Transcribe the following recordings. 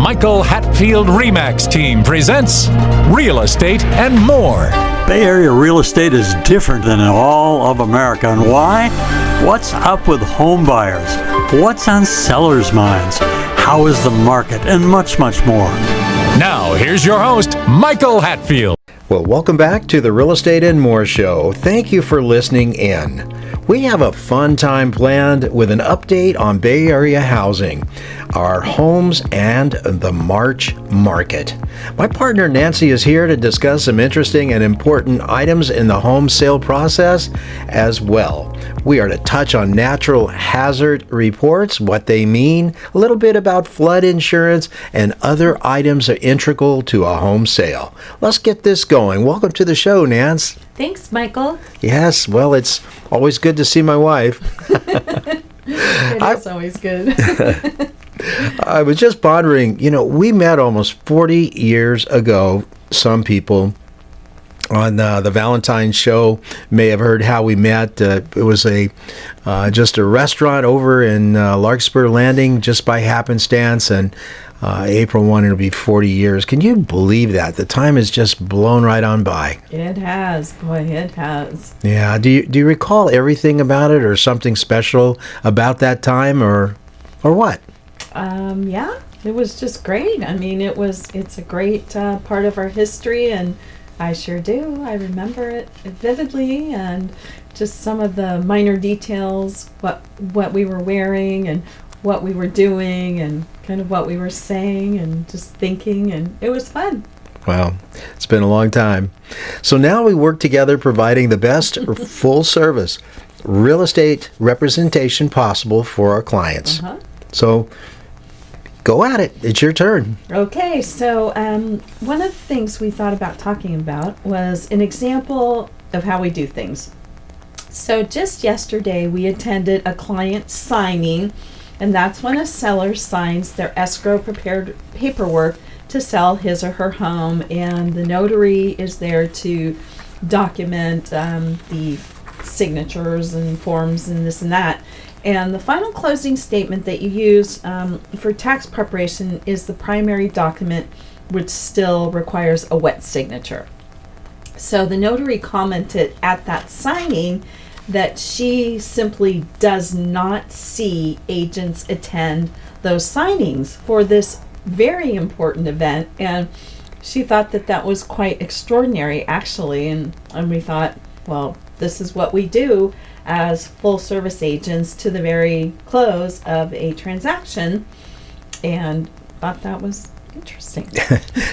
Michael Hatfield Remax team presents Real Estate and More. Bay Area real estate is different than in all of America. And why? What's up with home buyers? What's on sellers' minds? How is the market? And much, much more. Now, here's your host, Michael Hatfield. Well, welcome back to the Real Estate and More Show. Thank you for listening in. We have a fun time planned with an update on Bay Area housing, our homes, and the March market. My partner Nancy is here to discuss some interesting and important items in the home sale process as well. We are to touch on natural hazard reports, what they mean, a little bit about flood insurance, and other items that are integral to a home sale. Let's get this going. Welcome to the show, Nance. Thanks, Michael. Yes, well, it's always good to see my wife. It is always good. I was just pondering, we met almost 40 years ago. Some people on the Valentine's show may have heard how we met. It was just a restaurant over in Larkspur Landing, just by happenstance, and April 1, it'll be 40 years. Can you believe that? The time has just blown right on by. It has. Boy, it has. Yeah. Do you recall everything about it, or something special about that time, or what? Yeah, it was just great. I mean, it's a great part of our history, and I sure do. I remember it vividly, and just some of the minor details, what we were wearing and what we were doing and kind of what we were saying and just thinking, and it was fun. Wow, it's been a long time. So now we work together providing the best full service real estate representation possible for our clients. So go at it. It's your turn. Okay, so one of the things we thought about talking about was an example of how we do things. So just yesterday we attended a client signing, and that's when a seller signs their escrow prepared paperwork to sell his or her home, and the notary is there to document the signatures and forms and this and that. And the final closing statement that you use for tax preparation is the primary document, which still requires a wet signature. So the notary commented at that signing that she simply does not see agents attend those signings for this very important event, and she thought that was quite extraordinary, actually, and we thought, well, this is what we do as full service agents to the very close of a transaction, and thought that was interesting.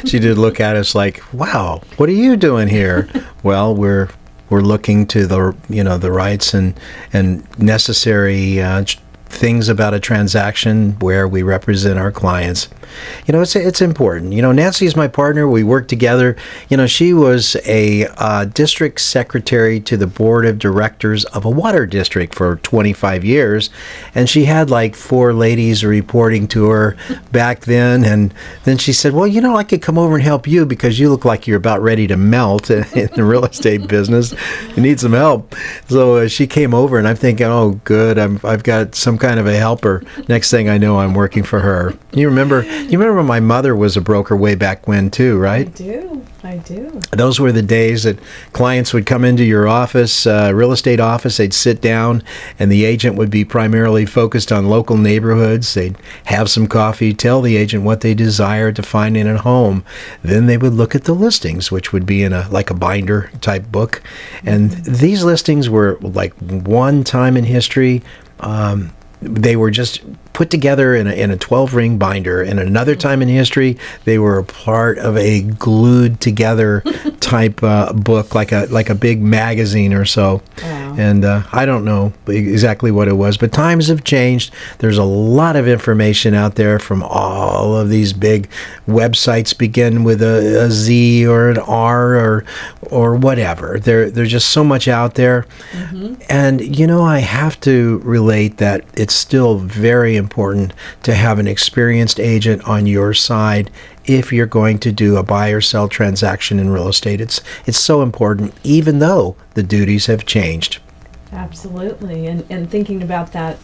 She did look at us like, wow, what are you doing here? Well, we're looking to the rights and necessary things about a transaction where we represent our clients. It's important. Nancy is my partner. We work together. She was a district secretary to the board of directors of a water district for 25 years, and she had like 4 ladies reporting to her back then. And then she said, well, I could come over and help you because you look like you're about ready to melt in the real estate business. You need some help. So she came over, and I'm thinking, oh, good. I've got some kind of a helper. Next thing I know, I'm working for her. You remember my mother was a broker way back when too, right? I do. Those were the days that clients would come into your office, real estate office. They'd sit down, and the agent would be primarily focused on local neighborhoods. They'd have some coffee, tell the agent what they desired to find in a home. Then they would look at the listings, which would be in a binder type book. And these listings were like one time in history. They were just put together in a 12-ring binder, and another time in history they were a part of a glued together type book, like a big magazine or so. Wow. And I don't know exactly what it was, but times have changed. There's a lot of information out there from all of these big websites, begin with a Z or an R or whatever. There's just so much out there. And I have to relate that it's still very important to have an experienced agent on your side if you're going to do a buy or sell transaction in real estate. It's so important, even though the duties have changed. Absolutely. And thinking about that,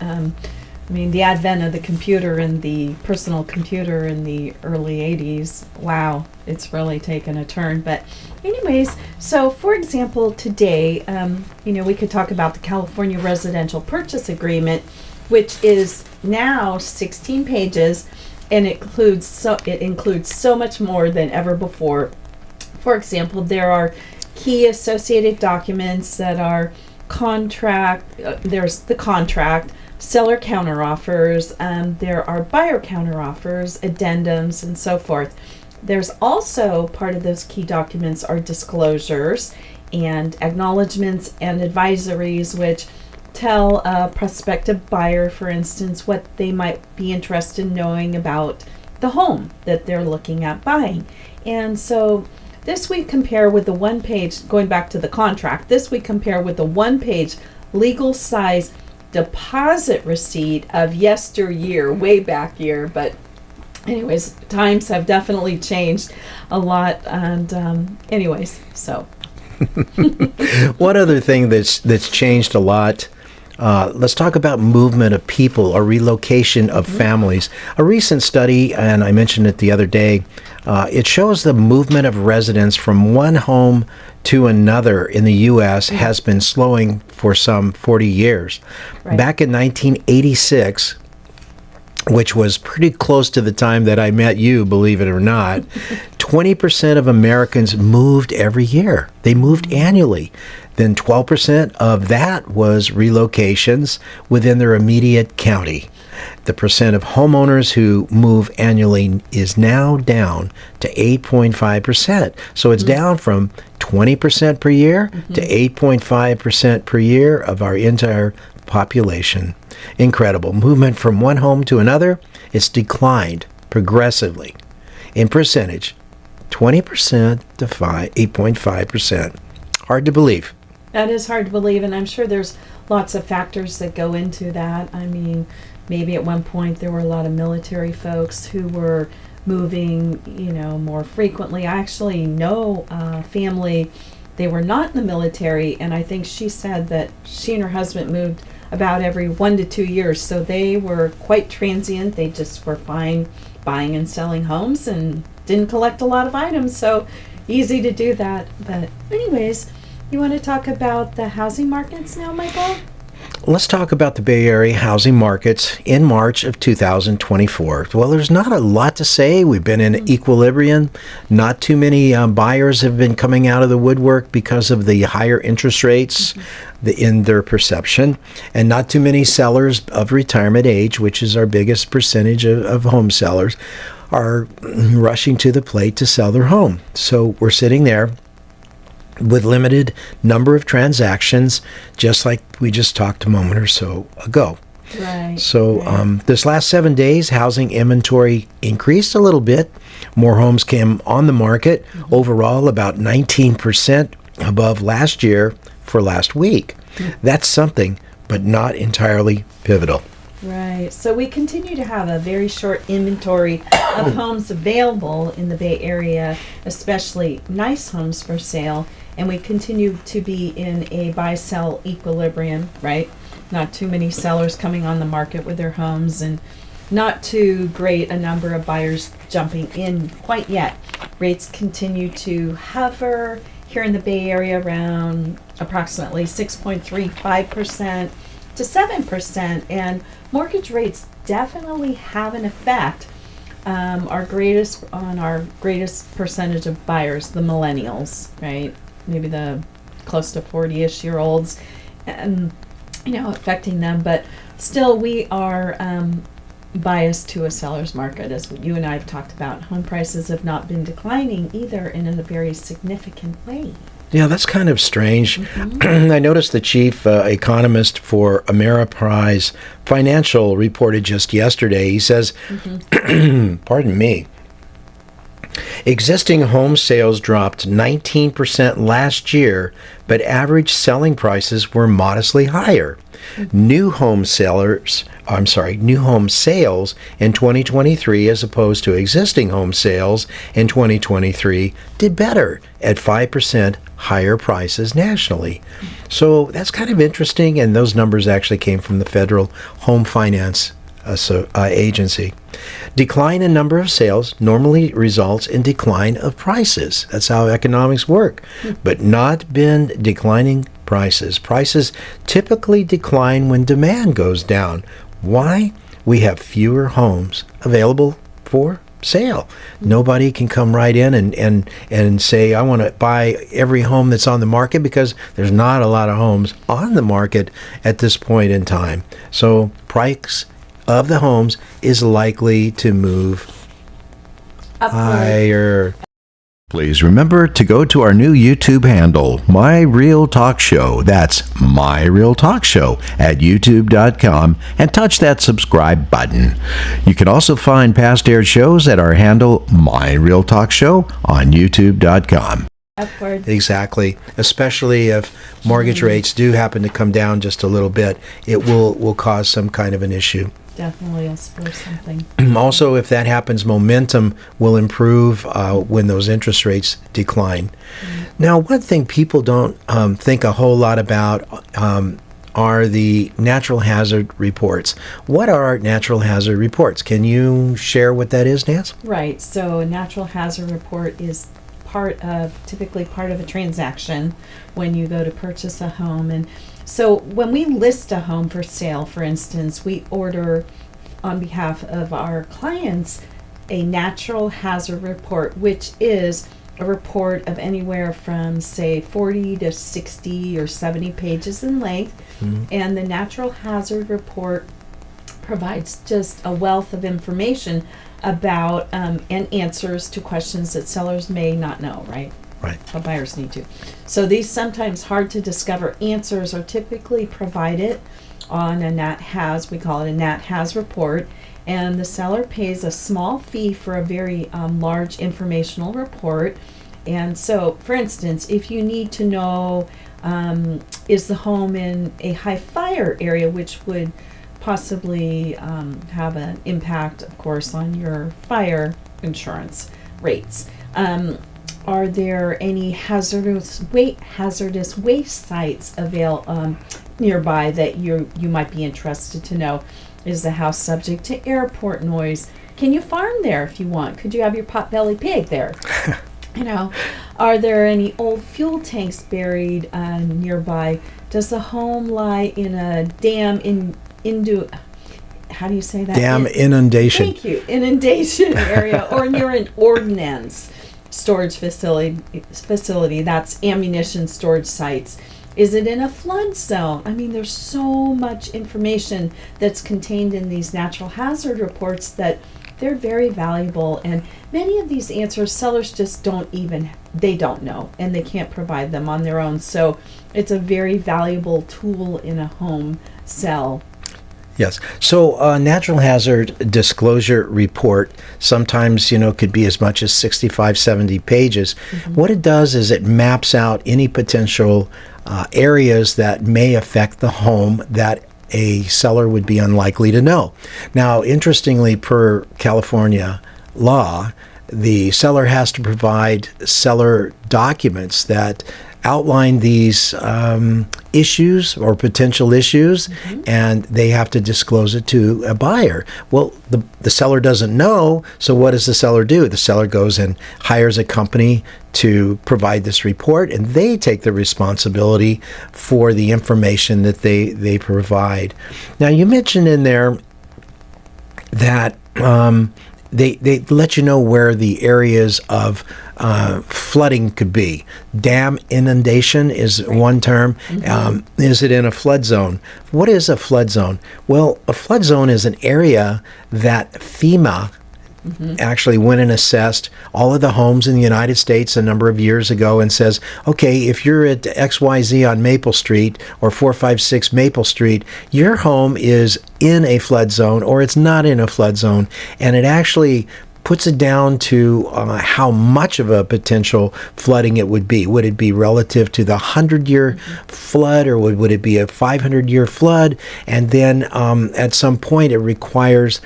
I mean, the advent of the computer and the personal computer in the early 80s, wow, it's really taken a turn. But anyways, so for example, today, we could talk about the California Residential Purchase Agreement, which is now 16 pages, and it includes so much more than ever before. For example, there are key associated documents that are there's the contract, seller counteroffers, there are buyer counteroffers, addendums, and so forth. There's also part of those key documents are disclosures and acknowledgments and advisories, which tell a prospective buyer, for instance, what they might be interested in knowing about the home that they're looking at buying. And so this we compare with the one-page, going back to the contract, this we compare with the one-page legal size deposit receipt of yesteryear, way back year. But anyways, times have definitely changed a lot. And anyways, so. One other thing that's changed a lot, let's talk about movement of people or relocation of families. A recent study, and I mentioned it the other day, it shows the movement of residents from one home to another in the U.S. has been slowing for some 40 years. Right. Back in 1986, which was pretty close to the time that I met you, believe it or not, 20% of Americans moved every year. They moved annually. Then 12% of that was relocations within their immediate county. The percent of homeowners who move annually is now down to 8.5%. So it's down from 20% per year to 8.5% per year of our entire population. Incredible. Movement from one home to another, it's declined progressively. In percentage, 20% to 8.5%. Hard to believe. That is hard to believe, and I'm sure there's lots of factors that go into that. I mean, maybe at one point there were a lot of military folks who were moving, more frequently. I actually know a family, they were not in the military, and I think she said that she and her husband moved about every 1 to 2 years, so they were quite transient. They just were fine buying and selling homes and didn't collect a lot of items, so easy to do that. But anyways, you want to talk about the housing markets now, Michael? Let's talk about the Bay Area housing markets in March of 2024. Well, there's not a lot to say. We've been in equilibrium. Not too many buyers have been coming out of the woodwork because of the higher interest rates in their perception, and not too many sellers of retirement age, which is our biggest percentage of home sellers, are rushing to the plate to sell their home. So we're sitting there with limited number of transactions, just like we just talked a moment or so ago. Right. So this last 7 days, housing inventory increased a little bit. More homes came on the market. Overall, about 19% above last year for last week. That's something, but not entirely pivotal. Right. So we continue to have a very short inventory of homes available in the Bay Area, especially nice homes for sale. And we continue to be in a buy-sell equilibrium, right? Not too many sellers coming on the market with their homes, and not too great a number of buyers jumping in quite yet. Rates continue to hover here in the Bay Area around approximately 6.35% to 7%, and mortgage rates definitely have an effect. Our greatest percentage of buyers, the millennials, right? Maybe the close to 40-ish year olds, and affecting them. But still, we are biased to a seller's market, as you and I have talked about. Home prices have not been declining either, and in a very significant way. Yeah, that's kind of strange. I noticed the chief economist for Ameriprise Financial reported just yesterday. He says, pardon me, existing home sales dropped 19% last year, but average selling prices were modestly higher. New home sales in 2023 as opposed to existing home sales in 2023 did better at 5% higher prices nationally. So that's kind of interesting, and those numbers actually came from the Federal Home Finance agency. Decline in number of sales normally results in decline of prices. That's how economics work, but not been declining prices. Prices typically decline when demand goes down. Why? We have fewer homes available for sale. Nobody can come right in and say, I want to buy every home that's on the market, because there's not a lot of homes on the market at this point in time. So price of the homes is likely to move higher. Please remember to go to our new YouTube handle, My Real Talk Show. That's My Real Talk Show at youtube.com, and touch that subscribe button. You can also find past aired shows at our handle, My Real Talk Show, on youtube.com. Upward. Exactly. Especially if mortgage rates do happen to come down just a little bit, it will cause some kind of an issue. Definitely will spur something. Also, if that happens, momentum will improve when those interest rates decline. Now, one thing people don't think a whole lot about are the natural hazard reports. What are natural hazard reports? Can you share what that is, Nance? Right. So a natural hazard report is typically part of a transaction when you go to purchase a home. And so when we list a home for sale, for instance, we order on behalf of our clients a natural hazard report, which is a report of anywhere from, say, 40 to 60 or 70 pages in length. And the natural hazard report provides just a wealth of information about and answers to questions that sellers may not know, right? Right. But buyers need to. So these sometimes hard to discover answers are typically provided on a we call it a Nat Haz report, and the seller pays a small fee for a very large informational report. And so, for instance, if you need to know, is the home in a high fire area, which would possibly have an impact, of course, on your fire insurance rates. Are there any hazardous waste sites nearby that you might be interested to know? Is the house subject to airport noise? Can you farm there if you want? Could you have your potbelly pig there? Are there any old fuel tanks buried nearby? Does the home lie in a dam how do you say that? Dam inundation. Thank you. Inundation area, or near an ordnance storage facility. That's ammunition storage sites. Is it in a flood zone? I mean, there's so much information that's contained in these natural hazard reports that they're very valuable, and many of these answers sellers just don't know, and they can't provide them on their own. So it's a very valuable tool in a home sell. Yes. So a natural hazard disclosure report sometimes, could be as much as 65, 70 pages. What it does is it maps out any potential areas that may affect the home that a seller would be unlikely to know. Now, interestingly, per California law, the seller has to provide seller documents that outline these issues or potential issues, and they have to disclose it to a buyer. Well, the seller doesn't know, so what does the seller do? The seller goes and hires a company to provide this report, and they take the responsibility for the information that they provide. Now, you mentioned in there that they let you know where the areas of flooding could be. Dam inundation is one term. Is it in a flood zone? What is a flood zone? Well, a flood zone is an area that FEMA actually went and assessed all of the homes in the United States a number of years ago and says, okay, if you're at XYZ on Maple Street or 456 Maple Street, your home is in a flood zone or it's not in a flood zone. And it actually puts it down to how much of a potential flooding it would be. Would it be relative to the 100-year flood, or would it be a 500-year flood? And then at some point it requires,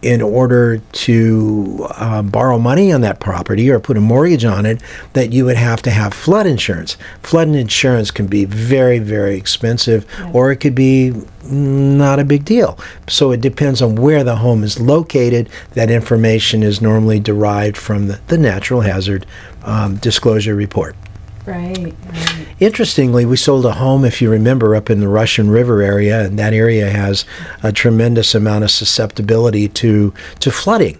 in order to borrow money on that property or put a mortgage on it, that you would have to have flood insurance. Flood insurance can be very, very expensive, or it could be not a big deal. So it depends on where the home is located. That information is normally derived from the natural hazard disclosure report. Right. Interestingly, we sold a home, if you remember, up in the Russian River area, and that area has a tremendous amount of susceptibility to flooding.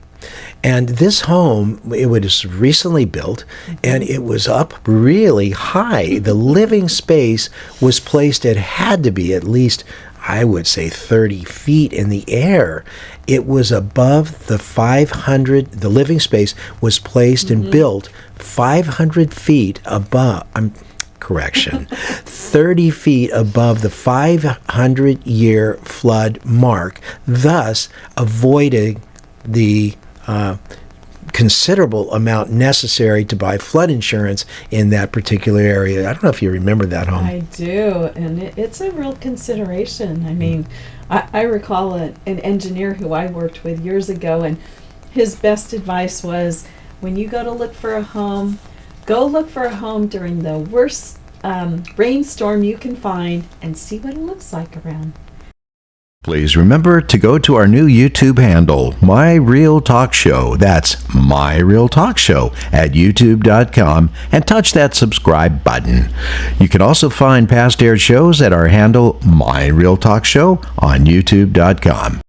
And this home, it was recently built, and it was up really high. The living space was placed, it had to be at least, I would say, 30 feet in the air. It was above the living space was placed and built 500 feet above, 30 feet above the 500-year flood mark, thus avoiding the considerable amount necessary to buy flood insurance in that particular area. I don't know if you remember that home. I do, and it's a real consideration. I mean, I recall an engineer who I worked with years ago, and his best advice was, when you go to look for a home, go look for a home during the worst rainstorm you can find and see what it looks like around. Please remember to go to our new YouTube handle, My Real Talk Show. That's My Real Talk Show at youtube.com, and touch that subscribe button. You can also find past aired shows at our handle, My Real Talk Show, on youtube.com.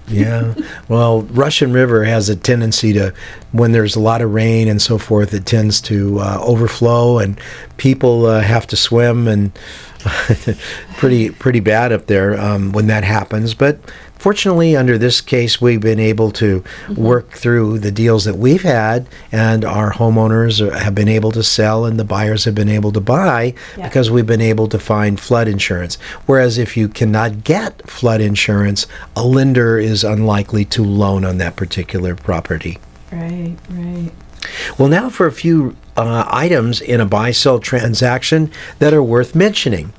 Yeah. Well, Russian River has a tendency to, when there's a lot of rain and so forth, it tends to overflow, and people have to swim, and pretty bad up there when that happens. But fortunately, under this case, we've been able to work through the deals that we've had, and our homeowners have been able to sell, and the buyers have been able to buy because we've been able to find flood insurance. Whereas if you cannot get flood insurance, a lender is unlikely to loan on that particular property. Right. Well, now for a few items in a buy-sell transaction that are worth mentioning.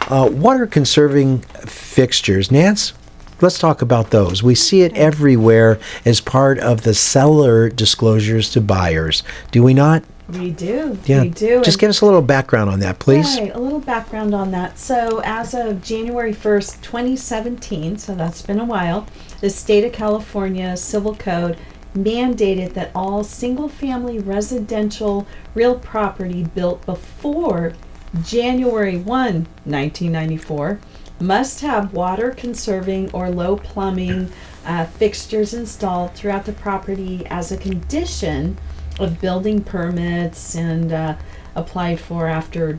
Water-conserving fixtures. Nance, let's talk about those. We see it everywhere as part of the seller disclosures to buyers. Do we not? We do. Yeah. We do. Just give us a little background on that, please. Right, a little background on that. So as of January 1st, 2017, so that's been a while, the state of California Civil Code mandated that all single-family residential real property built before January 1, 1994 must have water-conserving or low plumbing fixtures installed throughout the property as a condition of building permits and applied for after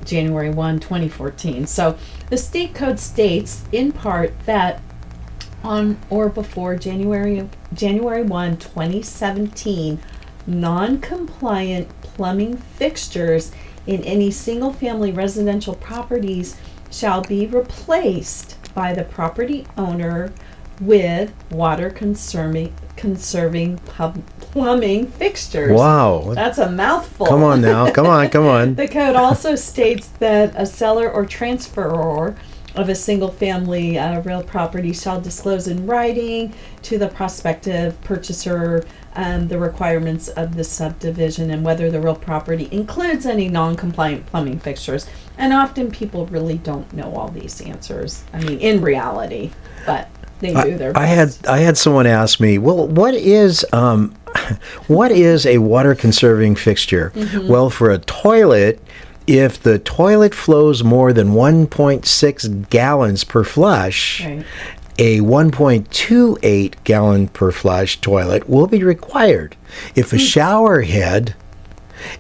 January 1, 2014. So the state code states, in part, that on or before January 1, 2017, non-compliant plumbing fixtures in any single-family residential properties shall be replaced by the property owner with water-conserving plumbing fixtures. Wow. That's a mouthful. Come on now. Come on. The code also states that a seller or transferor of a single-family real property shall disclose in writing to the prospective purchaser the requirements of the subdivision and whether the real property includes any non-compliant plumbing fixtures. And often people really don't know all these answers. I mean, in reality, but they do their best. I had someone ask me, well, what is a water-conserving fixture? Well, for a toilet, if the toilet flows more than 1.6 gallons per flush, Right. a 1.28 gallon per flush toilet will be required. If a shower head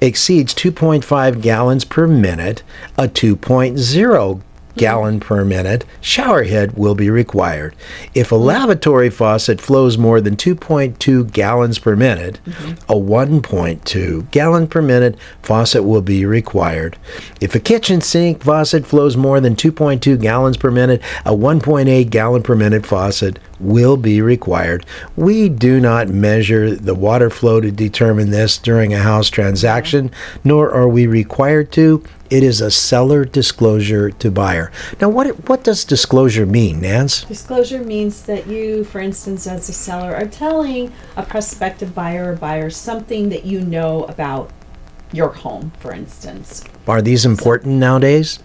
exceeds 2.5 gallons per minute, a 2.0 gallon per minute shower head will be required. If a lavatory faucet flows more than 2.2 gallons per minute, a 1.2 gallon per minute faucet will be required. If a kitchen sink faucet flows more than 2.2 gallons per minute, a 1.8 gallon per minute faucet will be required. We do not measure the water flow to determine this during a house transaction, nor are we required to. It is a seller disclosure to buyer. Now, what does disclosure mean, Nance? Disclosure means that you, for instance, as a seller, are telling a prospective buyer or buyer something that you know about your home, for instance. Are these important nowadays?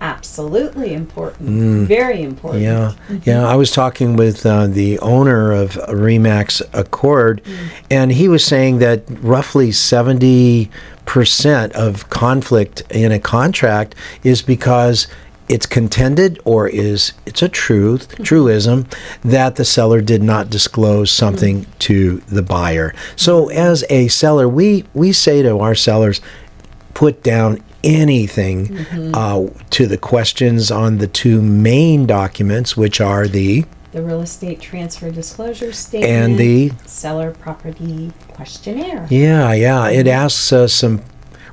Absolutely important. Very important. Yeah, yeah. I was talking with the owner of Remax Accord, and he was saying that roughly 70% of conflict in a contract is because it's contended or it's a truism that the seller did not disclose something to the buyer. So as a seller, we say to our sellers, put down anything to the questions on the two main documents, which are the real estate transfer disclosure statement and the seller property questionnaire. Yeah. It asks some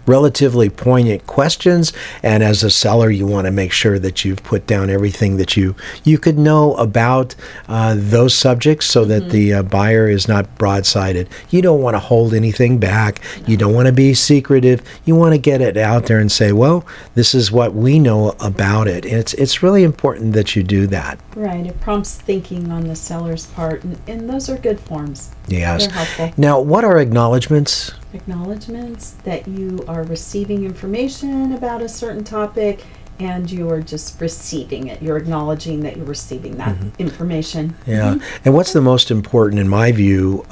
relatively poignant questions, and as a seller you want to make sure that you've put down everything that you could know about those subjects so that the buyer is not broadsided. You don't want to hold anything back. You don't want to be secretive. You want to get it out there and say, well, this is what we know about it. And it's really important that you do that. Right. It prompts thinking on the seller's part, and those are good forms. Yes. They're helpful. Now, what are acknowledgments? Acknowledgments that you are receiving information about a certain topic and you are just receiving it. You're acknowledging that you're receiving that information. Yeah. And what's the most important, in my view,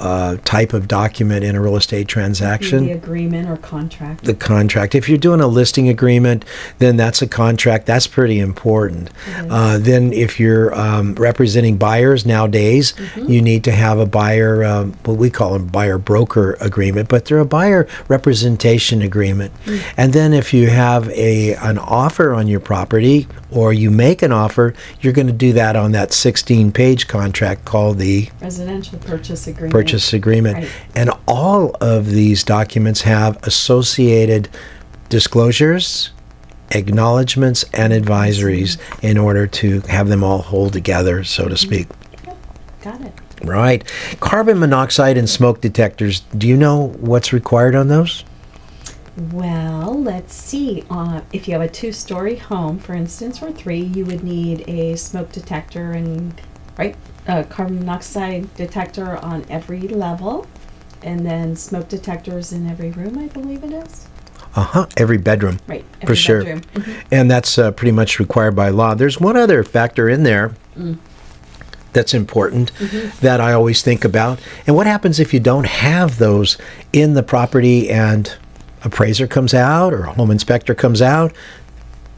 type of document in a real estate transaction? The agreement or contract. The contract. If you're doing a listing agreement, then that's a contract. That's pretty important. Then if you're representing buyers nowadays, you need to have a buyer, what we call a buyer broker agreement, but they're a buyer representation agreement. And then if you have an offer on your property, or you make an offer, you're going to do that on that 16-page contract called the residential purchase agreement. Right. And all of these documents have associated disclosures, acknowledgments, and advisories in order to have them all hold together, so to speak. Yep. Got it. Right. Carbon monoxide and smoke detectors. Do you know what's required on those? Well, let's see. If you have a 2-story home, for instance, or 3, you would need a smoke detector and a carbon monoxide detector on every level, and then smoke detectors in every room, I believe it is. Every bedroom. Right. For sure. And that's pretty much required by law. There's one other factor in there that's important that I always think about. And what happens if you don't have those in the property and appraiser comes out or a home inspector comes out?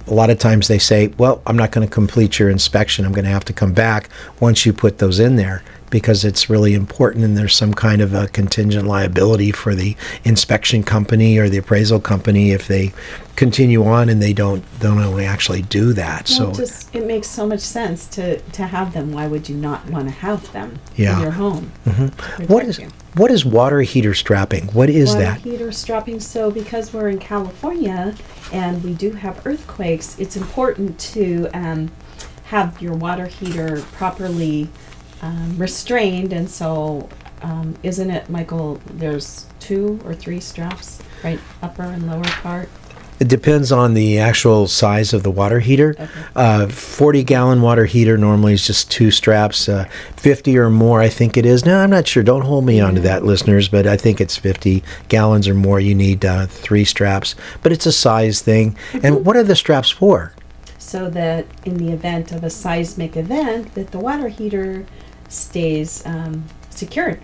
A lot of times they say, well, I'm not going to complete your inspection. I'm going to have to come back once you put those in there, because it's really important and there's some kind of a contingent liability for the inspection company or the appraisal company if they continue on and they don't actually do that. Well, So it makes so much sense to have them. Why would you not want to have them in your home? What is water heater strapping? What is water that? Heater strapping. So because we're in California and we do have earthquakes, it's important to have your water heater properly restrained. And so isn't it, Michael, there's 2 or 3 straps, right? Upper and lower part? It depends on the actual size of the water heater. Okay. 40-gallon water heater normally is just 2 straps. 50 or more, I think it is. No, I'm not sure. Don't hold me onto that, listeners, but I think it's 50 gallons or more. You need 3 straps. But it's a size thing. And what are the straps for? So that in the event of a seismic event, that the water heater stays secured.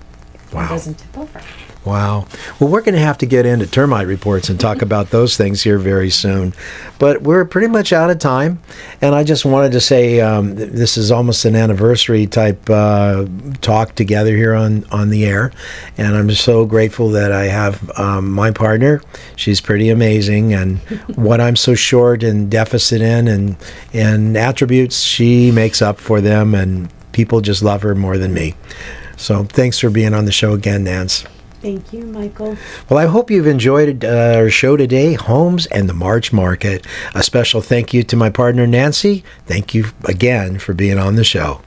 Wow. And doesn't tip over. Wow. Well, we're going to have to get into termite reports and talk about those things here very soon. But we're pretty much out of time. And I just wanted to say this is almost an anniversary type talk together here on the air. And I'm so grateful that I have my partner. She's pretty amazing. And what I'm so short and deficit in and attributes, she makes up for them. And people just love her more than me. So thanks for being on the show again, Nance. Thank you, Michael. Well, I hope you've enjoyed our show today, Homes and the March Market. A special thank you to my partner, Nancy. Thank you again for being on the show.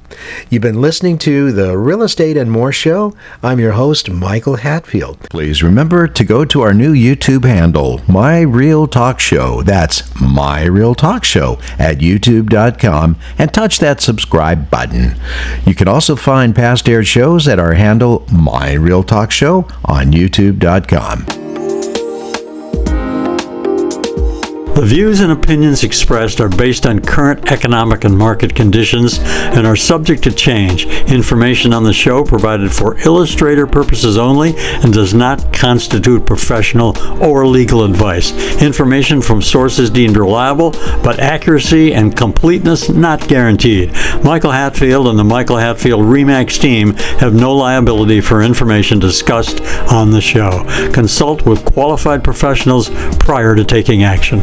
You've been listening to the Real Estate and More Show. I'm your host, Michael Hatfield. Please remember to go to our new YouTube handle, My Real Talk Show. That's My Real Talk Show at youtube.com, and touch that subscribe button. You can also find past aired shows at our handle, My Real Talk Show, on youtube.com. The views and opinions expressed are based on current economic and market conditions and are subject to change. Information on the show provided for illustrator purposes only and does not constitute professional or legal advice. Information from sources deemed reliable, but accuracy and completeness not guaranteed. Michael Hatfield and the Michael Hatfield RE/MAX team have no liability for information discussed on the show. Consult with qualified professionals prior to taking action.